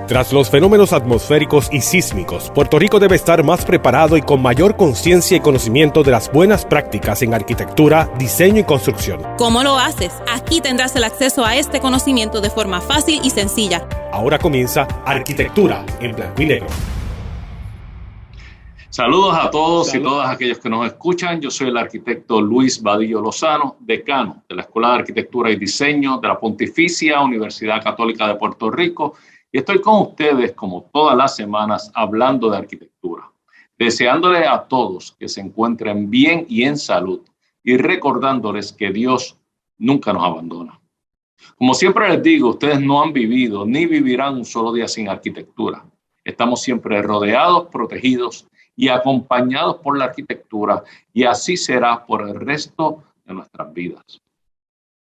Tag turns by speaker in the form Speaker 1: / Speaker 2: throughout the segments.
Speaker 1: Tras los fenómenos atmosféricos y sísmicos, Puerto Rico debe estar más preparado y con mayor conciencia y conocimiento de las buenas prácticas en arquitectura, diseño y construcción.
Speaker 2: ¿Cómo lo haces? Aquí tendrás el acceso a este conocimiento de forma fácil y sencilla.
Speaker 1: Ahora comienza Arquitectura en Blanco y Negro.
Speaker 3: Saludos a todos y todas aquellos que nos escuchan. Yo soy el arquitecto Luis Vadillo Lozano, decano de la Escuela de Arquitectura y Diseño de la Pontificia Universidad Católica de Puerto Rico. Y estoy con ustedes, como todas las semanas, hablando de arquitectura, deseándole a todos que se encuentren bien y en salud y recordándoles que Dios nunca nos abandona. Como siempre les digo, ustedes no han vivido ni vivirán un solo día sin arquitectura. Estamos siempre rodeados, protegidos y acompañados por la arquitectura, y así será por el resto de nuestras vidas.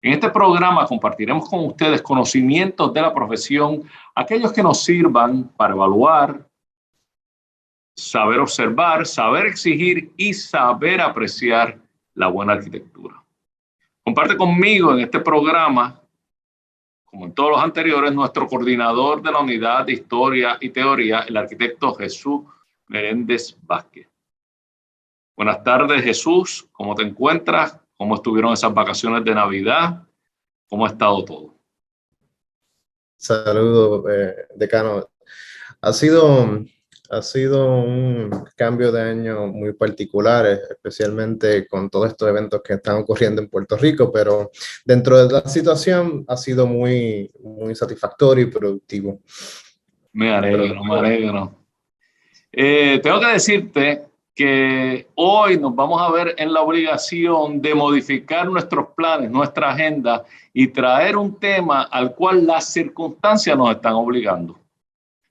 Speaker 3: En este programa compartiremos con ustedes conocimientos de la profesión, aquellos que nos sirvan para evaluar, saber observar, saber exigir y saber apreciar la buena arquitectura. Comparte conmigo en este programa, como en todos los anteriores, nuestro coordinador de la Unidad de Historia y Teoría, el arquitecto Jesús Meréndez Vázquez. Buenas tardes, Jesús. ¿Cómo te encuentras? ¿Cómo estuvieron esas vacaciones de Navidad? ¿Cómo ha estado todo?
Speaker 4: Saludos, decano. Ha sido un cambio de año muy particular, especialmente con todos estos eventos que están ocurriendo en Puerto Rico, pero dentro de la situación ha sido muy satisfactorio y productivo.
Speaker 3: Me alegro. Tengo que decirte que hoy nos vamos a ver en la obligación de modificar nuestros planes, nuestra agenda y traer un tema al cual las circunstancias nos están obligando.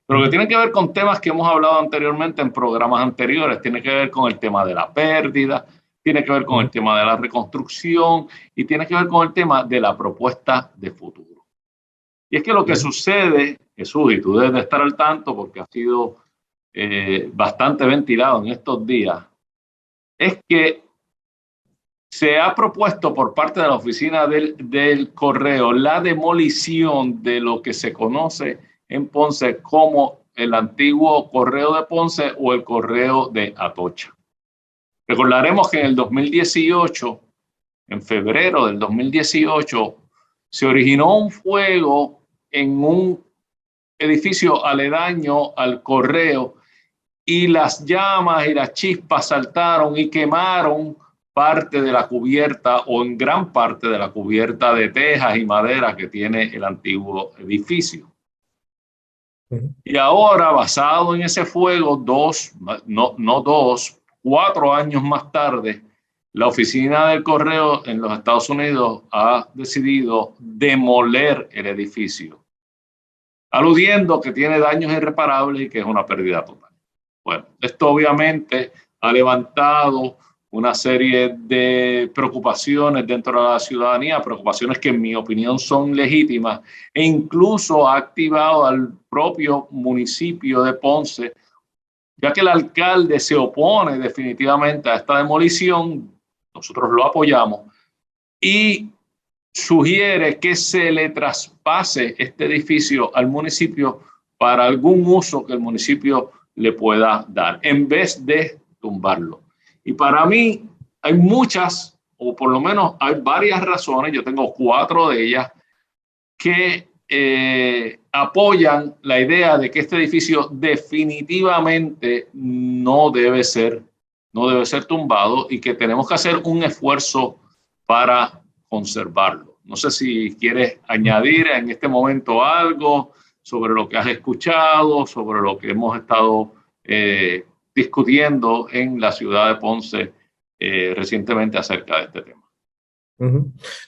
Speaker 3: Pero que tiene que ver con temas que hemos hablado anteriormente en programas anteriores. Tiene que ver con el tema de la pérdida, tiene que ver con el tema de la reconstrucción y tiene que ver con el tema de la propuesta de futuro. Y es que lo que sucede, Jesús, y tú debes de estar al tanto porque ha sido bastante ventilado en estos días, es que se ha propuesto por parte de la oficina del correo la demolición de lo que se conoce en Ponce como el antiguo correo de Ponce o el correo de Atocha. Recordaremos que en el 2018, en febrero del 2018, se originó un fuego en un edificio aledaño al correo y las llamas y las chispas saltaron y quemaron parte de la cubierta o en gran parte de la cubierta de tejas y madera que tiene el antiguo edificio. Y ahora, basado en ese fuego, 4 años más tarde, la oficina del correo en los Estados Unidos ha decidido demoler el edificio, aludiendo que tiene daños irreparables y que es una pérdida total. Bueno, esto obviamente ha levantado una serie de preocupaciones dentro de la ciudadanía, preocupaciones que en mi opinión son legítimas, e incluso ha activado al propio municipio de Ponce, ya que el alcalde se opone definitivamente a esta demolición. Nosotros lo apoyamos y sugiere que se le traspase este edificio al municipio para algún uso que el municipio le pueda dar, en vez de tumbarlo. Y para mí hay muchas, o por lo menos hay varias razones, yo tengo 4 de ellas, que apoyan la idea de que este edificio definitivamente no debe ser tumbado y que tenemos que hacer un esfuerzo para conservarlo. No sé si quieres añadir en este momento algo sobre lo que has escuchado, sobre lo que hemos estado discutiendo en la ciudad de Ponce recientemente acerca de este tema.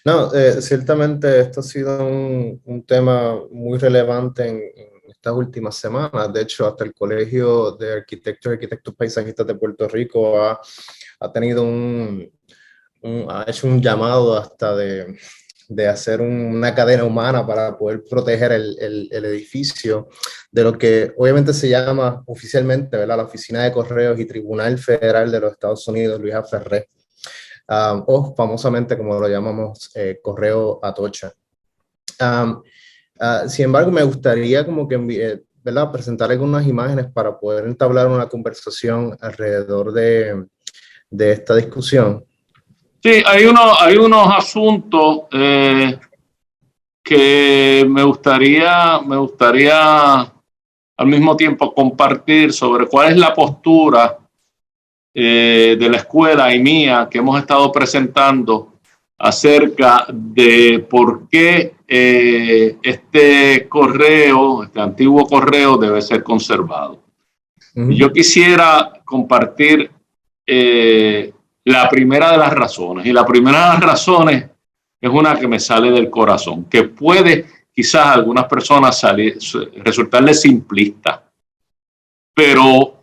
Speaker 4: No, ciertamente esto ha sido un tema muy relevante en estas últimas semanas. De hecho, hasta el Colegio de Arquitectos y Arquitectos Paisajistas de Puerto Rico ha tenido ha hecho un llamado hasta de hacer una cadena humana para poder proteger el edificio de lo que obviamente se llama oficialmente, ¿verdad?, la Oficina de Correos y Tribunal Federal de los Estados Unidos, Luis A. Ferré, o famosamente como lo llamamos, Correo Atocha. Sin embargo, me gustaría como que ¿verdad?, presentar algunas imágenes para poder entablar una conversación alrededor de esta discusión.
Speaker 3: Sí, hay unos asuntos que me gustaría al mismo tiempo compartir sobre cuál es la postura de la escuela y mía que hemos estado presentando acerca de por qué este antiguo correo debe ser conservado. Y yo quisiera compartir la primera de las razones. Y la primera de las razones es una que me sale del corazón, que puede quizás a algunas personas resultarles simplista, pero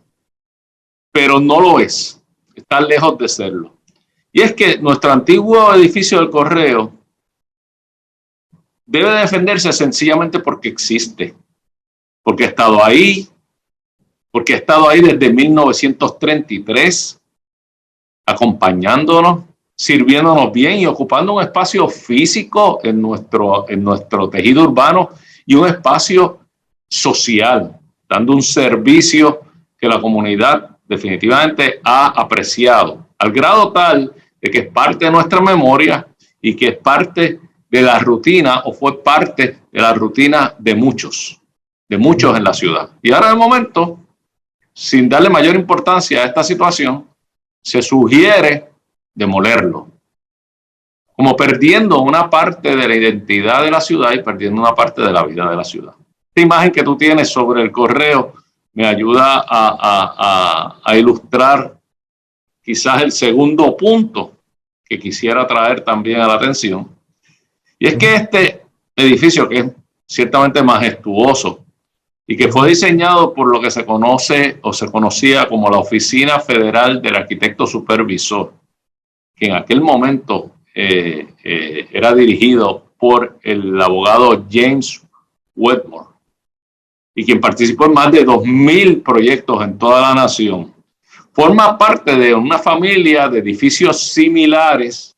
Speaker 3: no lo es. Está lejos de serlo. Y es que nuestro antiguo edificio del correo debe defenderse sencillamente porque existe, porque ha estado ahí desde 1933, acompañándonos, sirviéndonos bien y ocupando un espacio físico en nuestro tejido urbano y un espacio social, dando un servicio que la comunidad definitivamente ha apreciado, al grado tal de que es parte de nuestra memoria y que es parte de la rutina, o fue parte de la rutina de muchos en la ciudad. Y ahora de momento, sin darle mayor importancia a esta situación, se sugiere demolerlo, como perdiendo una parte de la identidad de la ciudad y perdiendo una parte de la vida de la ciudad. Esta imagen que tú tienes sobre el correo me ayuda a ilustrar quizás el segundo punto que quisiera traer también a la atención. Y es que este edificio, que es ciertamente majestuoso y que fue diseñado por lo que se conoce o se conocía como la Oficina Federal del Arquitecto Supervisor, que en aquel momento era dirigido por el abogado James Wedmore, y quien participó en más de 2.000 proyectos en toda la nación, forma parte de una familia de edificios similares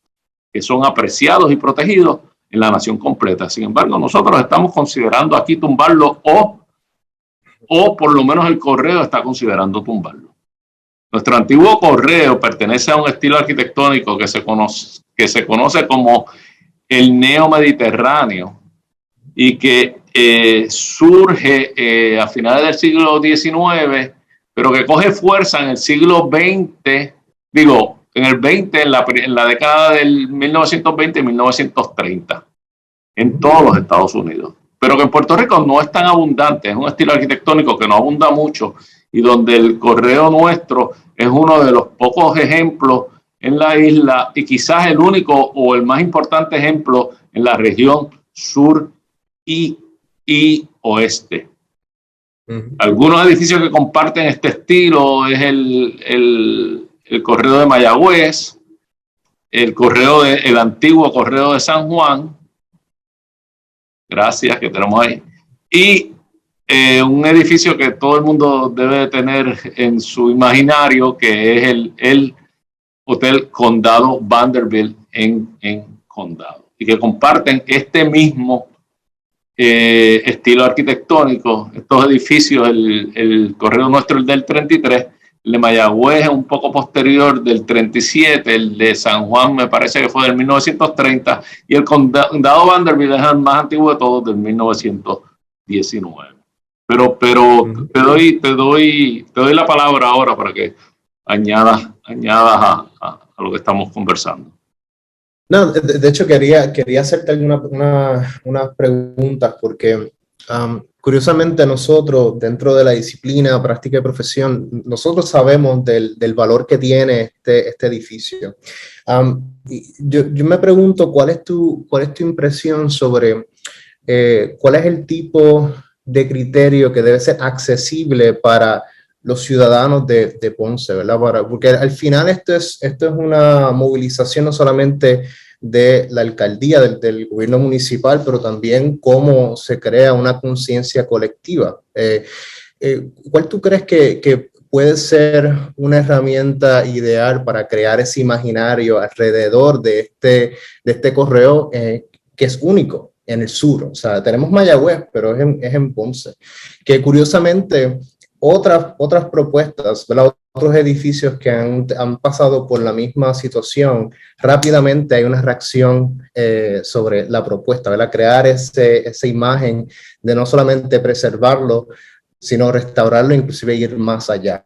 Speaker 3: que son apreciados y protegidos en la nación completa. Sin embargo, nosotros estamos considerando aquí tumbarlo o por lo menos el correo está considerando tumbarlo. Nuestro antiguo correo pertenece a un estilo arquitectónico que se conoce como el neomediterráneo y que surge a finales del siglo XIX, pero que coge fuerza en el siglo XX, en la década del 1920 y 1930, en todos los Estados Unidos. Pero que en Puerto Rico no es tan abundante, es un estilo arquitectónico que no abunda mucho y donde el correo nuestro es uno de los pocos ejemplos en la isla y quizás el único o el más importante ejemplo en la región sur y oeste. Algunos edificios que comparten este estilo es el correo de Mayagüez, el antiguo correo de San Juan, gracias, que tenemos ahí, y un edificio que todo el mundo debe tener en su imaginario, que es el Hotel Condado Vanderbilt en Condado, y que comparten este mismo estilo arquitectónico. Estos edificios, el correo nuestro, el del 33, el de Mayagüez es un poco posterior, del 37, el de San Juan me parece que fue del 1930, y el condado Vanderbilt es el más antiguo de todos, del 1919. Pero te doy la palabra ahora para que añadas a lo que estamos conversando.
Speaker 4: No, de hecho quería hacerte unas preguntas porque curiosamente nosotros dentro de la disciplina, práctica y profesión, nosotros sabemos del valor que tiene este edificio. Yo me pregunto cuál es tu impresión sobre cuál es el tipo de criterio que debe ser accesible para los ciudadanos de Ponce, ¿verdad? Porque al final esto es una movilización no solamente de la alcaldía, del gobierno municipal, pero también cómo se crea una conciencia colectiva. ¿Cuál tú crees que puede ser una herramienta ideal para crear ese imaginario alrededor de este correo que es único en el sur. O sea, tenemos Mayagüez, pero es en Ponce. Que curiosamente, otras propuestas, ¿verdad? Otros edificios que han pasado por la misma situación, rápidamente hay una reacción sobre la propuesta, ¿verdad? Crear esa imagen de no solamente preservarlo, sino restaurarlo, inclusive ir más allá.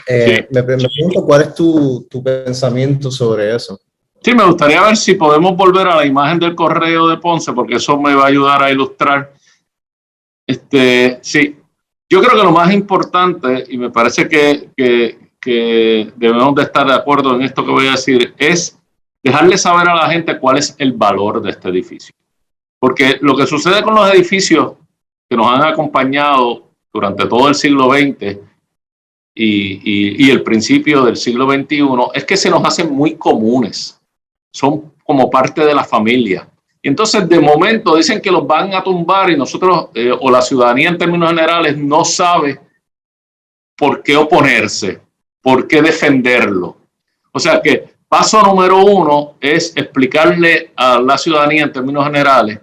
Speaker 4: Me pregunto cuál es tu pensamiento sobre eso.
Speaker 3: Sí, me gustaría ver si podemos volver a la imagen del correo de Ponce, porque eso me va a ayudar a ilustrar. Sí, yo creo que lo más importante, y me parece que debemos de estar de acuerdo en esto que voy a decir, es dejarle saber a la gente cuál es el valor de este edificio. Porque lo que sucede con los edificios que nos han acompañado durante todo el siglo XX y el principio del siglo XXI es que se nos hacen muy comunes. Son como parte de la familia. Y entonces, de momento, dicen que los van a tumbar y nosotros, o la ciudadanía en términos generales, no sabe por qué oponerse, por qué defenderlo. O sea que paso número 1 es explicarle a la ciudadanía en términos generales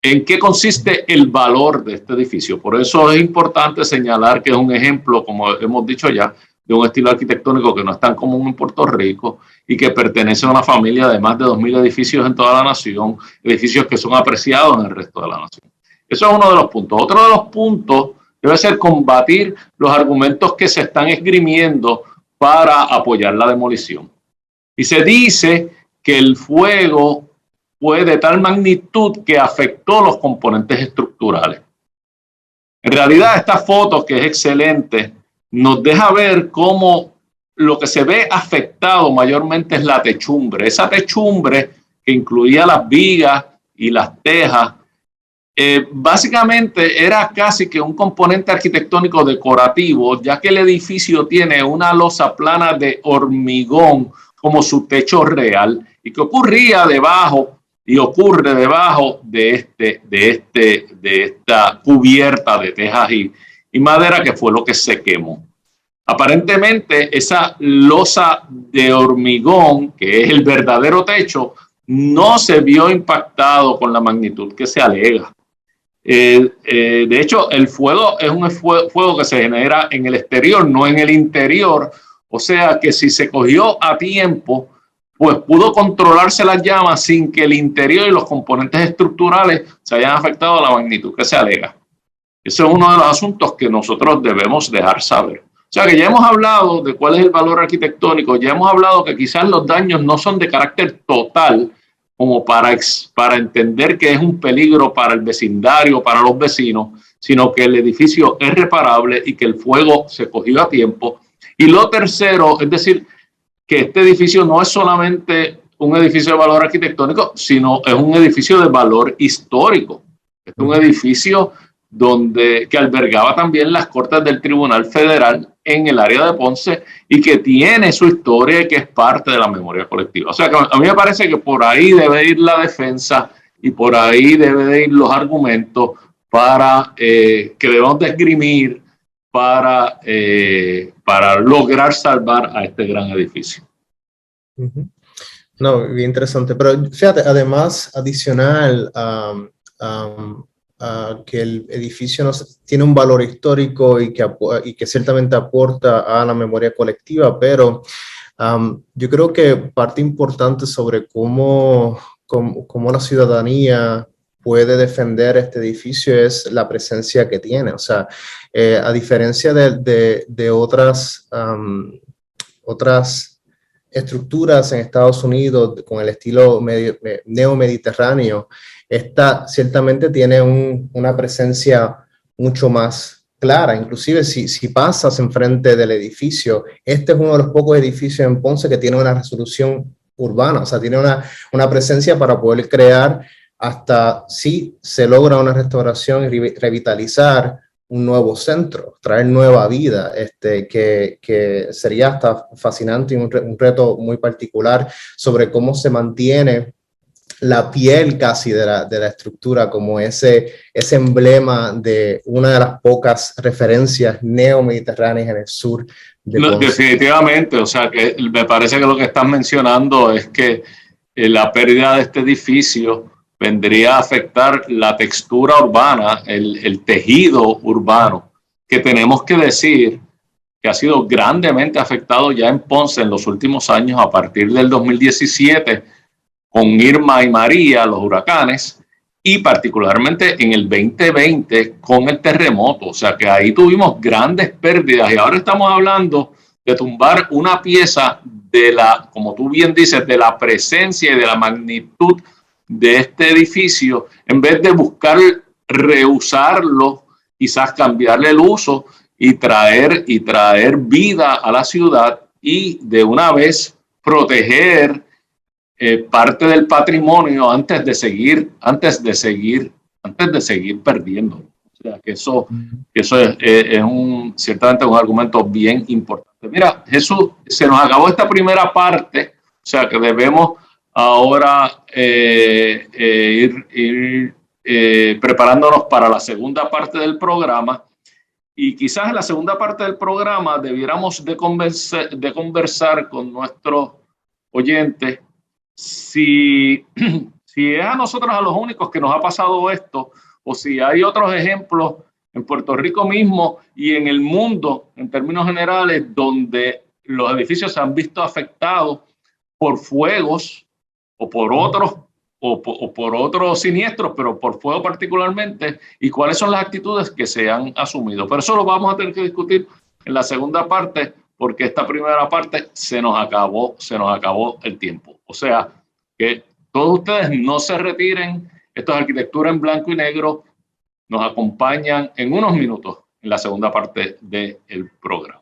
Speaker 3: en qué consiste el valor de este edificio. Por eso es importante señalar que es un ejemplo, como hemos dicho ya, de un estilo arquitectónico que no es tan común en Puerto Rico y que pertenece a una familia de más de 2.000 edificios en toda la nación, edificios que son apreciados en el resto de la nación. Eso es uno de los puntos. Otro de los puntos debe ser combatir los argumentos que se están esgrimiendo para apoyar la demolición. Y se dice que el fuego fue de tal magnitud que afectó los componentes estructurales. En realidad, esta foto, que es excelente, nos deja ver cómo lo que se ve afectado mayormente es la techumbre. Esa techumbre que incluía las vigas y las tejas, básicamente era casi que un componente arquitectónico decorativo, ya que el edificio tiene una losa plana de hormigón como su techo real y que ocurría debajo y ocurre debajo de esta cubierta de tejas y madera, que fue lo que se quemó. Aparentemente esa losa de hormigón, que es el verdadero techo, no se vio impactado con la magnitud que se alega. De hecho, el fuego es un fuego que se genera en el exterior, no en el interior. O sea que si se cogió a tiempo, pues pudo controlarse las llamas sin que el interior y los componentes estructurales se hayan afectado a la magnitud que se alega. Ese es uno de los asuntos que nosotros debemos dejar saber. O sea que ya hemos hablado de cuál es el valor arquitectónico, ya hemos hablado que quizás los daños no son de carácter total, como para entender que es un peligro para el vecindario, para los vecinos, sino que el edificio es reparable y que el fuego se cogió a tiempo. Y lo tercero, es decir, que este edificio no es solamente un edificio de valor arquitectónico, sino es un edificio de valor histórico. Es un edificio que albergaba también las cortes del Tribunal Federal en el área de Ponce y que tiene su historia y que es parte de la memoria colectiva. O sea que a mí me parece que por ahí debe ir la defensa y por ahí deben de ir los argumentos para que debemos de esgrimir para lograr salvar a este gran edificio.
Speaker 4: No, bien interesante. Pero fíjate, además, adicional que el edificio tiene un valor histórico y que ciertamente aporta a la memoria colectiva, pero yo creo que parte importante sobre cómo la ciudadanía puede defender este edificio es la presencia que tiene. O sea, a diferencia de otras estructuras en Estados Unidos con el estilo neomediterráneo, esta ciertamente tiene una presencia mucho más clara. Inclusive si pasas enfrente del edificio, este es uno de los pocos edificios en Ponce que tiene una resolución urbana, o sea, tiene una presencia para poder crear hasta si se logra una restauración y revitalizar un nuevo centro, traer nueva vida, que sería hasta fascinante y un reto muy particular sobre cómo se mantiene la piel casi de la estructura como ese emblema de una de las pocas referencias neomediterráneas en el sur de Ponce.
Speaker 3: Definitivamente, o sea que me parece que lo que estás mencionando es que la pérdida de este edificio vendría a afectar la textura urbana, el tejido urbano, que tenemos que decir que ha sido grandemente afectado ya en Ponce en los últimos años, a partir del 2017, con Irma y María, los huracanes, y particularmente en el 2020 con el terremoto. O sea que ahí tuvimos grandes pérdidas y ahora estamos hablando de tumbar una pieza de la, como tú bien dices, de la presencia y de la magnitud de este edificio, en vez de buscar reusarlo, quizás cambiarle el uso y traer vida a la ciudad y de una vez proteger parte del patrimonio antes de seguir perdiendo. O sea, que eso es ciertamente un argumento bien importante. Mira, Jesús, se nos acabó esta primera parte, o sea que debemos ahora ir preparándonos para la segunda parte del programa. Y quizás en la segunda parte del programa debiéramos de conversar con nuestros oyentes si es a nosotros a los únicos que nos ha pasado esto, o si hay otros ejemplos en Puerto Rico mismo y en el mundo, en términos generales, donde los edificios se han visto afectados por fuegos o por otros siniestros, pero por fuego particularmente, y cuáles son las actitudes que se han asumido. Pero eso lo vamos a tener que discutir en la segunda parte, porque esta primera parte se nos acabó el tiempo. O sea, que todos ustedes no se retiren. Esto es Arquitectura en Blanco y Negro. Nos acompañan en unos minutos en la segunda parte del programa.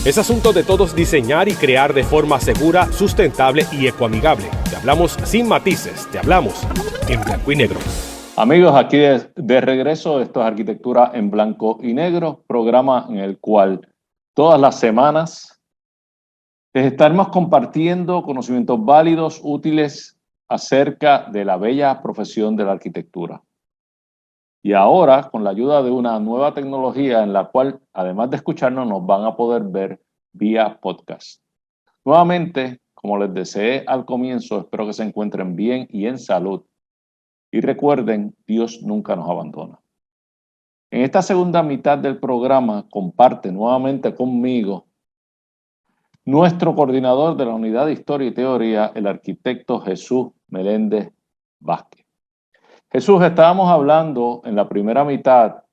Speaker 1: Es asunto de todos diseñar y crear de forma segura, sustentable y ecoamigable. Te hablamos sin matices, te hablamos en blanco y negro.
Speaker 3: Amigos, aquí de regreso. Esto es Arquitectura en Blanco y Negro, programa en el cual todas las semanas estaremos compartiendo conocimientos válidos, útiles acerca de la bella profesión de la arquitectura. Y ahora, con la ayuda de una nueva tecnología en la cual, además de escucharnos, nos van a poder ver vía podcast. Nuevamente, como les deseé al comienzo, espero que se encuentren bien y en salud. Y recuerden, Dios nunca nos abandona. En esta segunda mitad del programa, comparte nuevamente conmigo nuestro coordinador de la Unidad de Historia y Teoría, el arquitecto Jesús Meléndez Vázquez. Jesús, estábamos hablando en la primera mitad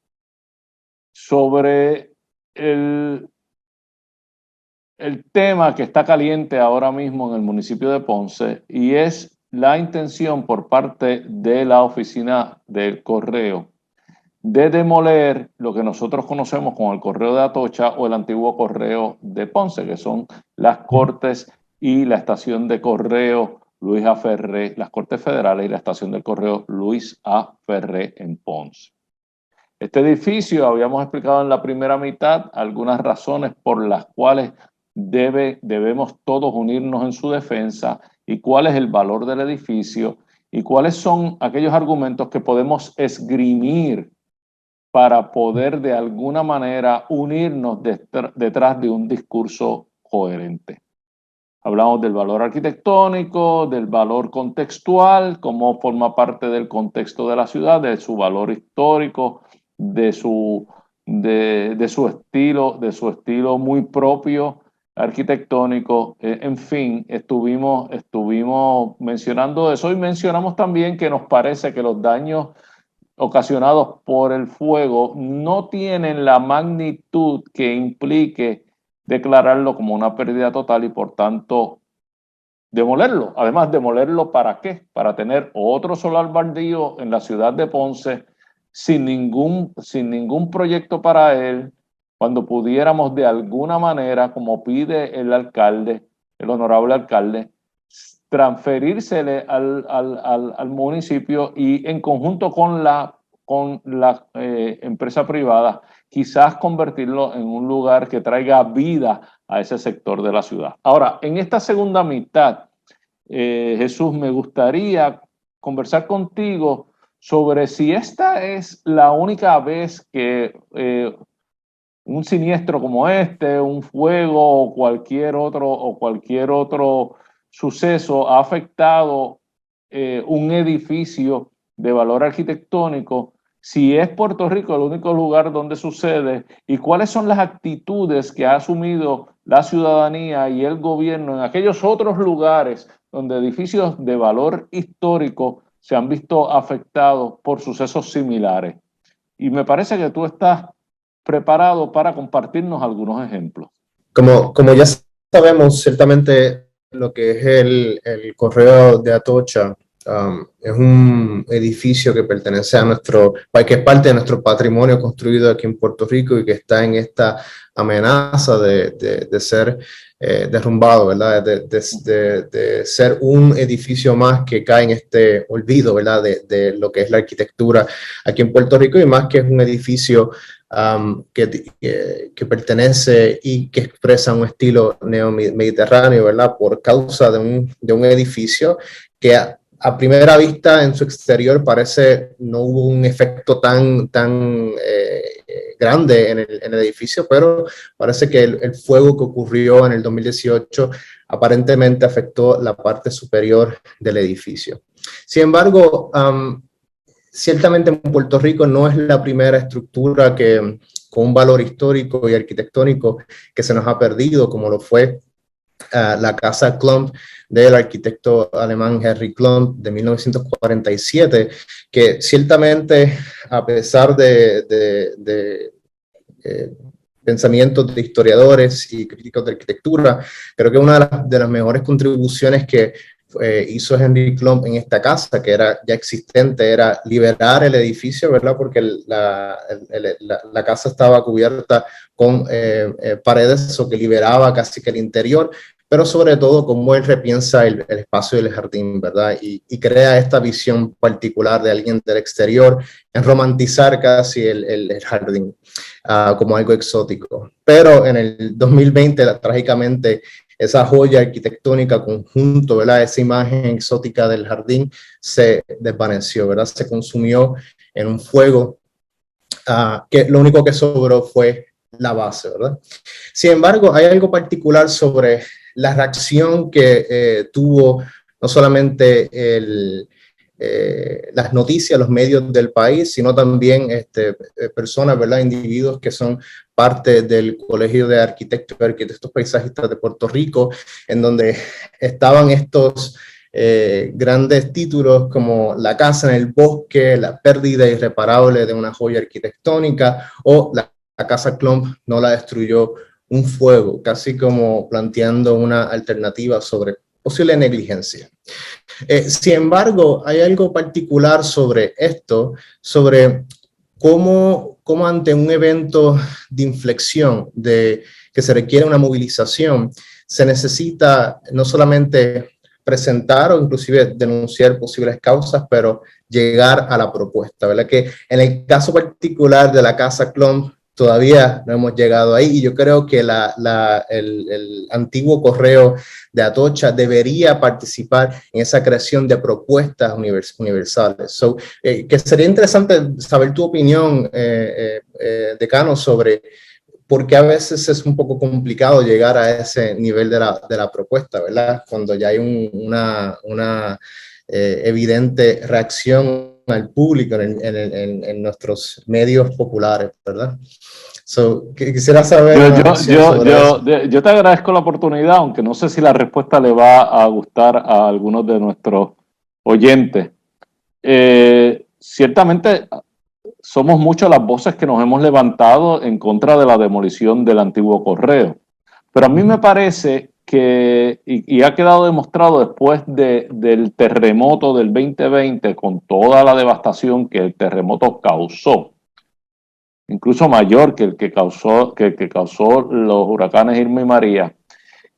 Speaker 3: sobre el tema que está caliente ahora mismo en el municipio de Ponce, y es la intención por parte de la oficina del correo de demoler lo que nosotros conocemos como el correo de Atocha o el antiguo correo de Ponce, que son las Cortes y la estación de correo Luis A. Ferré, las Cortes Federales y la estación del correo Luis A. Ferré en Ponce. Este edificio, habíamos explicado en la primera mitad algunas razones por las cuales debemos todos unirnos en su defensa, y cuál es el valor del edificio y cuáles son aquellos argumentos que podemos esgrimir para poder de alguna manera unirnos detrás de un discurso coherente. Hablamos del valor arquitectónico, del valor contextual, cómo forma parte del contexto de la ciudad, de su valor histórico, de su estilo muy propio arquitectónico. En fin, estuvimos mencionando eso, y mencionamos también que nos parece que los daños ocasionados por el fuego no tienen la magnitud que implique declararlo como una pérdida total y por tanto demolerlo. Además, demolerlo ¿para qué? Para tener otro solar baldío en la ciudad de Ponce sin ningún proyecto para él, cuando pudiéramos de alguna manera, como pide el alcalde, el honorable alcalde, transferírsele al municipio y en conjunto con la empresa privada, quizás convertirlo en un lugar que traiga vida a ese sector de la ciudad. Ahora, en esta segunda mitad, Jesús, me gustaría conversar contigo sobre si esta es la única vez que un siniestro como este, un fuego o cualquier otro suceso ha afectado un edificio de valor arquitectónico, si es Puerto Rico el único lugar donde sucede, y cuáles son las actitudes que ha asumido la ciudadanía y el gobierno en aquellos otros lugares donde edificios de valor histórico se han visto afectados por sucesos similares. Y me parece que tú estás preparado para compartirnos algunos ejemplos.
Speaker 4: Como ya sabemos, ciertamente lo que es el Correo de Atocha es un edificio que pertenece a que es parte de nuestro patrimonio construido aquí en Puerto Rico y que está en esta amenaza de ser derrumbado, ¿verdad? De ser un edificio más que cae en este olvido, ¿verdad? De lo que es la arquitectura aquí en Puerto Rico, y más que es un edificio que pertenece y que expresa un estilo neo-mediterráneo, ¿verdad? Por causa de un edificio que a primera vista en su exterior parece no hubo un efecto tan grande en el edificio, pero parece que el fuego que ocurrió en el 2018 aparentemente afectó la parte superior del edificio. Sin embargo, ciertamente en Puerto Rico no es la primera estructura con un valor histórico y arquitectónico que se nos ha perdido, como lo fue la Casa Klump del arquitecto alemán Henry Klump de 1947, que ciertamente, a pesar de pensamientos de historiadores y críticos de arquitectura, creo que una de las mejores contribuciones que hizo Henry Klump en esta casa, que era ya existente, era liberar el edificio, ¿verdad? Porque la casa estaba cubierta con paredes, o que liberaba casi que el interior, pero sobre todo cómo él repiensa el espacio del jardín, ¿verdad? Y crea esta visión particular de alguien del exterior, en romantizar casi el jardín como algo exótico. Pero en el 2020, trágicamente, esa joya arquitectónica conjunto, ¿verdad? Esa imagen exótica del jardín se desvaneció, ¿verdad? Se consumió en un fuego que lo único que sobró fue la base, ¿verdad? Sin embargo, hay algo particular sobre la reacción que tuvo no solamente las noticias, los medios del país, sino también personas, ¿verdad? Individuos que son parte del Colegio de Arquitectos y Arquitectos Paisajistas de Puerto Rico, en donde estaban estos grandes títulos como La casa en el bosque, la pérdida irreparable de una joya arquitectónica, o la Casa Klump no la destruyó un fuego, casi como planteando una alternativa sobre posible negligencia. Sin embargo, hay algo particular sobre esto, sobre cómo ante un evento de inflexión, que se requiere una movilización, se necesita no solamente presentar o inclusive denunciar posibles causas, pero llegar a la propuesta, ¿verdad? Que en el caso particular de la Casa Klump, todavía no hemos llegado ahí, y yo creo que el antiguo Correo de Atocha debería participar en esa creación de propuestas universales. Que sería interesante saber tu opinión, decano, sobre por qué a veces es un poco complicado llegar a ese nivel de la propuesta, ¿verdad? Cuando ya hay una evidente reacción al público en nuestros medios populares, ¿verdad? Quisiera saber.
Speaker 3: Yo te agradezco la oportunidad, aunque no sé si la respuesta le va a gustar a algunos de nuestros oyentes. Ciertamente somos muchas las voces que nos hemos levantado en contra de la demolición del antiguo Correo, pero a mí me parece que, y ha quedado demostrado después del terremoto del 2020, con toda la devastación que el terremoto causó, incluso mayor que el que causó los huracanes Irma y María,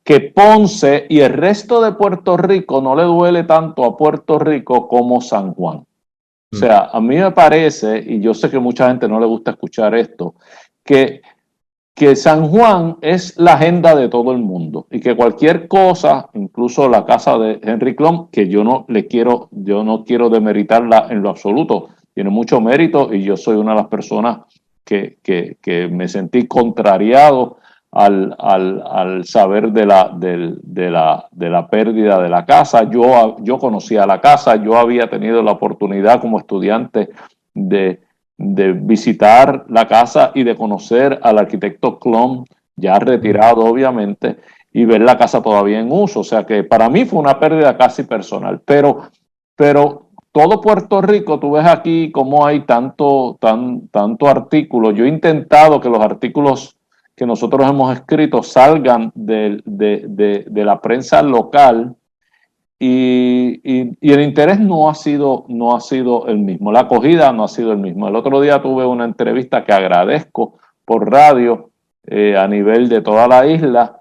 Speaker 3: que Ponce y el resto de Puerto Rico no le duele tanto a Puerto Rico como San Juan. O sea, a mí me parece, y yo sé que mucha gente no le gusta escuchar esto, que San Juan es la agenda de todo el mundo, y que cualquier cosa, incluso la casa de Henry Klump, que yo no quiero demeritarla en lo absoluto, tiene mucho mérito, y yo soy una de las personas que me sentí contrariado
Speaker 5: al saber de la pérdida de la casa. Yo conocía la casa, yo había tenido la oportunidad como estudiante de visitar la casa y de conocer al arquitecto Klum, ya retirado obviamente, y ver la casa todavía en uso. O sea que para mí fue una pérdida casi personal. Pero todo Puerto Rico, tú ves aquí cómo hay tanto artículo. Yo he intentado que los artículos que nosotros hemos escrito salgan de la prensa local, y el interés no ha sido el mismo, la acogida no ha sido el mismo. El otro día tuve una entrevista que agradezco por radio a nivel de toda la isla,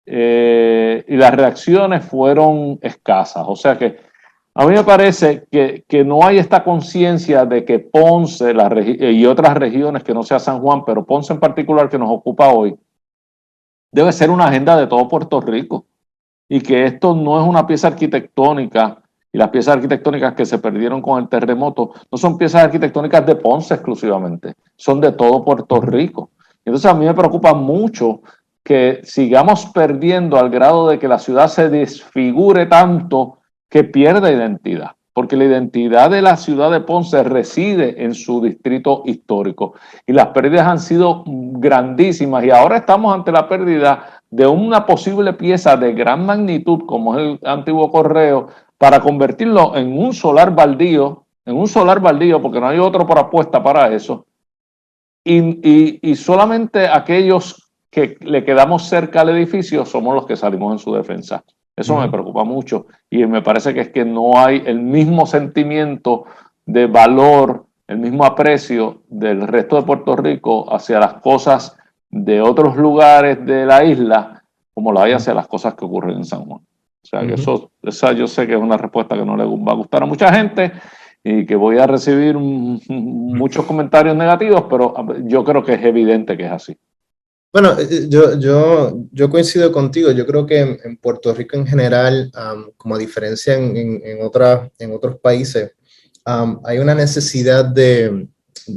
Speaker 5: y las reacciones fueron escasas. O sea que a mí me parece que no hay esta conciencia de que Ponce y otras regiones que no sea San Juan, pero Ponce en particular, que nos ocupa hoy, debe ser una agenda de todo Puerto Rico, y que esto no es una pieza arquitectónica, y las piezas arquitectónicas que se perdieron con el terremoto no son piezas arquitectónicas de Ponce exclusivamente, son de todo Puerto Rico. Entonces a mí me preocupa mucho que sigamos perdiendo al grado de que la ciudad se desfigure tanto que pierda identidad, porque la identidad de la ciudad de Ponce reside en su distrito histórico, y las pérdidas han sido grandísimas, y ahora estamos ante la pérdida de una posible pieza de gran magnitud como es el antiguo Correo, para convertirlo en un solar baldío, porque no hay otro por apuesta para eso, y solamente aquellos que le quedamos cerca al edificio somos los que salimos en su defensa. Eso me preocupa mucho, y me parece que es que no hay el mismo sentimiento de valor, el mismo aprecio del resto de Puerto Rico hacia las cosas de otros lugares de la isla como lo hay hacia las cosas que ocurren en San Juan. O sea, que esa yo sé que es una respuesta que no le va a gustar a mucha gente y que voy a recibir muchos comentarios negativos, pero yo creo que es evidente que es así.
Speaker 4: Bueno, yo coincido contigo. Yo creo que en Puerto Rico en general, como a diferencia en otros países, hay una necesidad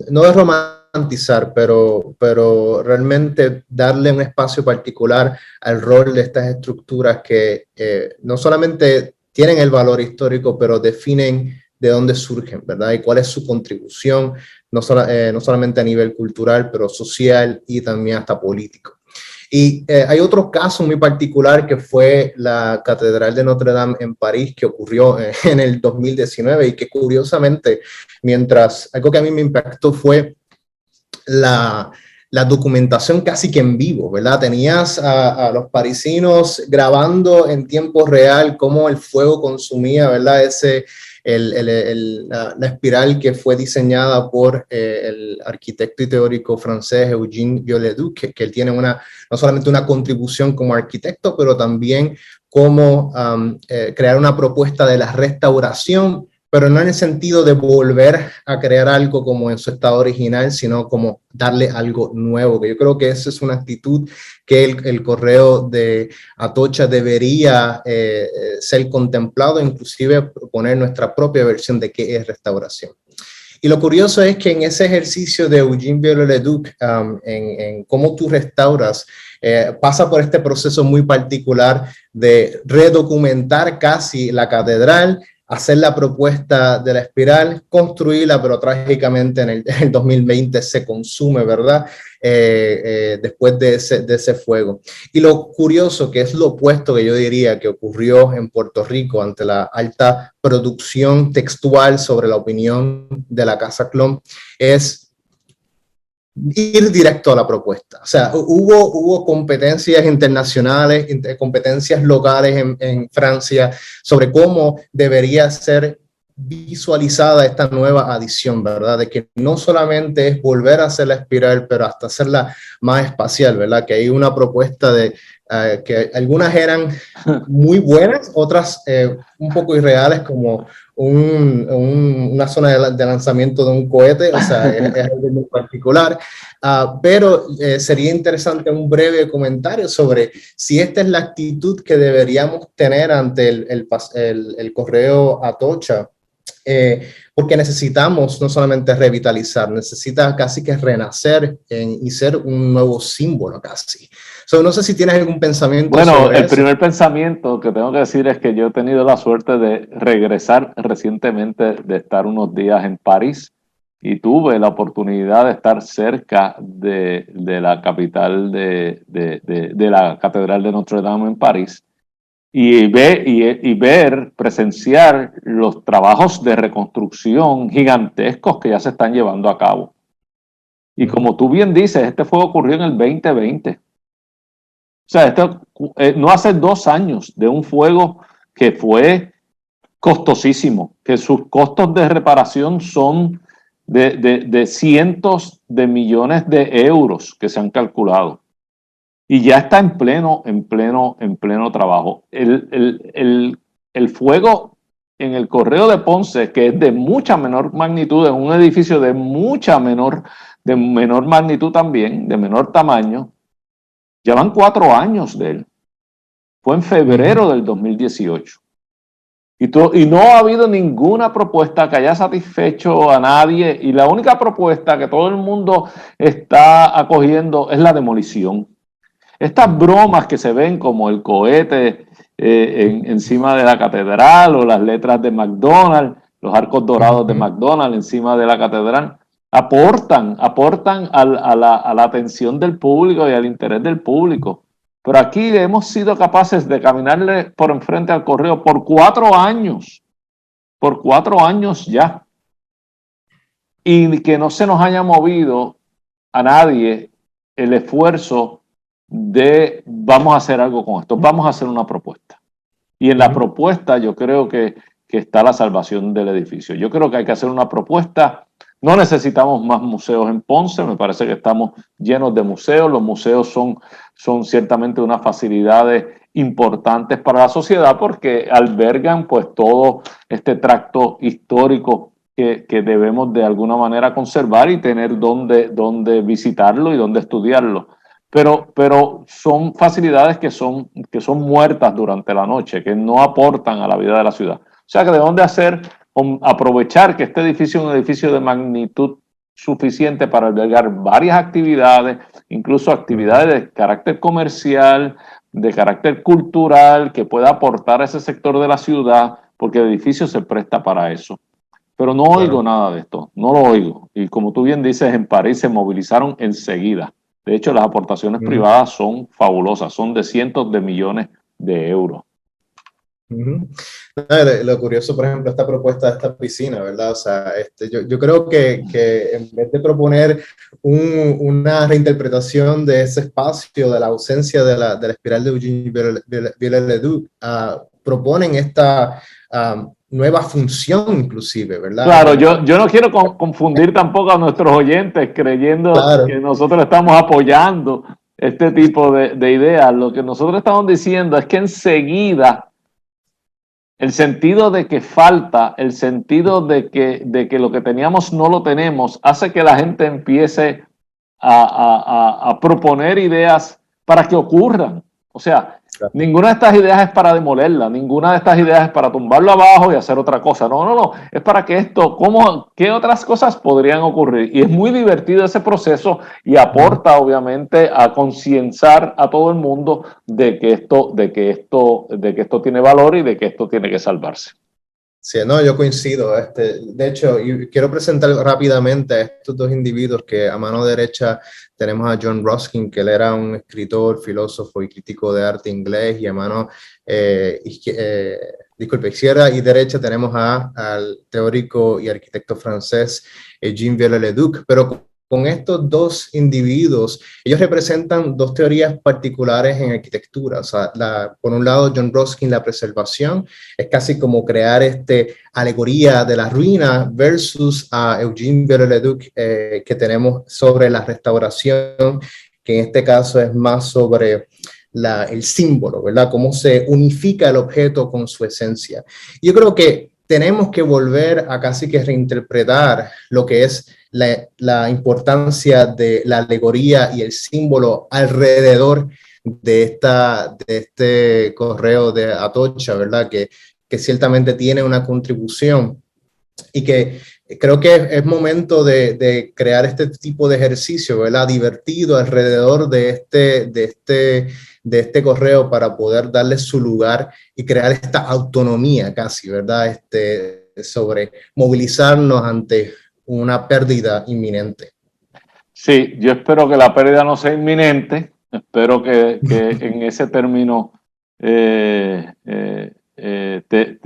Speaker 4: no de romantizar, pero realmente darle un espacio particular al rol de estas estructuras que no solamente tienen el valor histórico, pero definen de dónde surgen, ¿verdad? Y cuál es su contribución, no solamente a nivel cultural, pero social y también hasta político. Y hay otro caso muy particular que fue la Catedral de Notre Dame en París, que ocurrió en el 2019 y que curiosamente, algo que a mí me impactó fue la documentación casi que en vivo, ¿verdad? Tenías a los parisinos grabando en tiempo real cómo el fuego consumía, ¿verdad? La espiral que fue diseñada por el arquitecto y teórico francés Eugène Viollet-le-Duc, que él tiene no solamente una contribución como arquitecto, pero también como crear una propuesta de la restauración, pero no en el sentido de volver a crear algo como en su estado original, sino como darle algo nuevo, que yo creo que esa es una actitud que el Correo de Atocha debería ser contemplado, inclusive proponer nuestra propia versión de qué es restauración. Y lo curioso es que en ese ejercicio de Eugène Viollet-le-Duc, en cómo tú restauras, pasa por este proceso muy particular de redocumentar casi la catedral, hacer la propuesta de la espiral, construirla, pero trágicamente en el 2020 se consume, ¿verdad? Después de ese fuego. Y lo curioso, que es lo opuesto que yo diría que ocurrió en Puerto Rico ante la alta producción textual sobre la opinión de la Casa Klum, es ir directo a la propuesta. O sea, hubo competencias internacionales, competencias locales en Francia sobre cómo debería ser visualizada esta nueva adición, ¿verdad? De que no solamente es volver a hacer la espiral, pero hasta hacerla más espacial, ¿verdad? Que hay una propuesta que algunas eran muy buenas, otras un poco irreales, como una zona de lanzamiento de un cohete, o sea, es algo muy particular. Pero sería interesante un breve comentario sobre si esta es la actitud que deberíamos tener ante el Correo Atocha, porque necesitamos no solamente revitalizar, necesita casi que renacer y ser un nuevo símbolo casi. So, no sé si tienes algún pensamiento sobre
Speaker 5: el
Speaker 4: eso.
Speaker 5: primer pensamiento que tengo que decir es que yo he tenido la suerte de regresar recientemente, de estar unos días en París, y tuve la oportunidad de estar cerca de la capital de la Catedral de Notre Dame en París, y ver, presenciar los trabajos de reconstrucción gigantescos que ya se están llevando a cabo. Y como tú bien dices, este fuego ocurrió en el 2020. O sea, esto no hace 2 años de un fuego que fue costosísimo, que sus costos de reparación son de cientos de millones de euros que se han calculado. Y ya está en pleno trabajo. El fuego en el Correo de Ponce, que es de mucha menor magnitud, en un edificio de menor magnitud también, de menor tamaño, llevan 4 años de él. Fue en febrero del 2018. Y no ha habido ninguna propuesta que haya satisfecho a nadie, y la única propuesta que todo el mundo está acogiendo es la demolición. Estas bromas que se ven como el cohete encima de la catedral, o las letras de McDonald's, los arcos dorados de McDonald's encima de la catedral, aportan a la atención del público y al interés del público. Pero aquí hemos sido capaces de caminarle por enfrente al Correo por 4 años. Por 4 años ya. Y que no se nos haya movido a nadie el esfuerzo de vamos a hacer algo con esto, vamos a hacer una propuesta. Y en la propuesta yo creo que está la salvación del edificio. Yo creo que hay que hacer una propuesta. No necesitamos más museos en Ponce, me parece que estamos llenos de museos. Los museos son ciertamente unas facilidades importantes para la sociedad, porque albergan pues todo este tracto histórico que debemos de alguna manera conservar y tener donde visitarlo y donde estudiarlo. Pero son facilidades que son muertas durante la noche, que no aportan a la vida de la ciudad. O sea que debemos de aprovechar que este edificio es un edificio de magnitud suficiente para albergar varias actividades, incluso actividades de carácter comercial, de carácter cultural, que pueda aportar a ese sector de la ciudad, porque el edificio se presta para eso. Pero no oigo nada de esto, no lo oigo. Y como tú bien dices, en París se movilizaron enseguida. De hecho, las aportaciones privadas son fabulosas, son de cientos de millones de euros.
Speaker 4: Lo curioso, por ejemplo, esta propuesta de esta piscina, ¿verdad? O sea, yo creo que en vez de proponer una reinterpretación de ese espacio, de la ausencia de la espiral de Eugene Viollet-le-Duc, proponen esta nueva función inclusive, ¿verdad?
Speaker 5: Claro, yo no quiero confundir tampoco a nuestros oyentes creyendo que nosotros estamos apoyando este tipo de ideas. Lo que nosotros estamos diciendo es que enseguida el sentido de que falta, el sentido de que lo que teníamos no lo tenemos, hace que la gente empiece a proponer ideas para que ocurran. O sea, ninguna de estas ideas es para demolerla, ninguna de estas ideas es para tumbarlo abajo y hacer otra cosa. No, es para que ¿qué otras cosas podrían ocurrir? Y es muy divertido ese proceso y aporta obviamente a concienciar a todo el mundo de que esto tiene valor y de que esto tiene que salvarse.
Speaker 4: Sí, no, yo coincido. De hecho, y quiero presentar rápidamente a estos dos individuos que a mano derecha tenemos a John Ruskin, que él era un escritor, filósofo y crítico de arte inglés, y a mano izquierda y derecha tenemos al teórico y arquitecto francés Eugene Viollet-le-Duc. Pero con estos dos individuos, ellos representan dos teorías particulares en arquitectura. O sea, por un lado, John Ruskin, la preservación, es casi como crear alegoría de la ruina, versus a Eugene Viollet-le-Duc, que tenemos sobre la restauración, que en este caso es más sobre el símbolo, ¿verdad? Cómo se unifica el objeto con su esencia. Yo creo que tenemos que volver a casi que reinterpretar lo que es la importancia de la alegoría y el símbolo alrededor de este correo de Atocha, ¿verdad? Que ciertamente tiene una contribución y que creo que es momento de crear este tipo de ejercicio, ¿verdad? Divertido alrededor de este correo para poder darle su lugar y crear esta autonomía casi, ¿verdad? Sobre movilizarnos ante una pérdida inminente. Sí,
Speaker 5: yo espero que la pérdida no sea inminente, espero que en ese término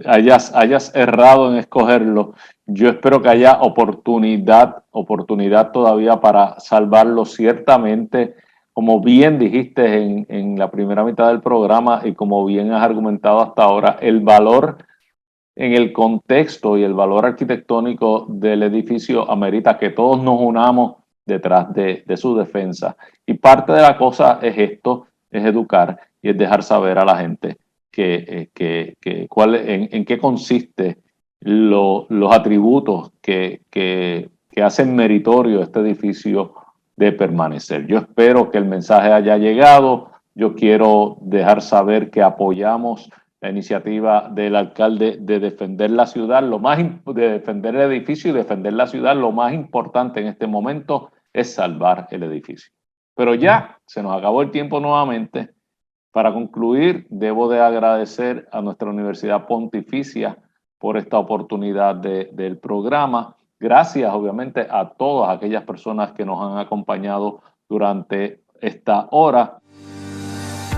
Speaker 5: hayas errado en escogerlo. Yo espero que haya oportunidad todavía para salvarlo. Ciertamente, como bien dijiste en la primera mitad del programa y como bien has argumentado hasta ahora, el valor en el contexto y el valor arquitectónico del edificio amerita que todos nos unamos detrás de su defensa. Y parte de la cosa es esto, es educar y es dejar saber a la gente en qué consiste los atributos que hacen meritorio este edificio de permanecer. Yo espero que el mensaje haya llegado. Yo quiero dejar saber que apoyamos la iniciativa del alcalde de defender la ciudad, de defender el edificio y defender la ciudad. Lo más importante en este momento es salvar el edificio. Pero ya se nos acabó el tiempo nuevamente. Para concluir, debo de agradecer a nuestra Universidad Pontificia por esta oportunidad del programa. Gracias, obviamente, a todas aquellas personas que nos han acompañado durante esta hora.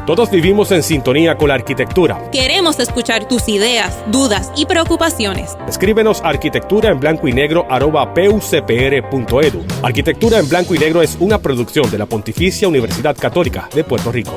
Speaker 1: Todos vivimos en sintonía con la arquitectura.
Speaker 2: Queremos escuchar tus ideas, dudas y preocupaciones.
Speaker 1: Escríbenos a arquitecturaenblancoynegro@pucpr.edu. Arquitectura en Blanco y Negro es una producción de la Pontificia Universidad Católica de Puerto Rico.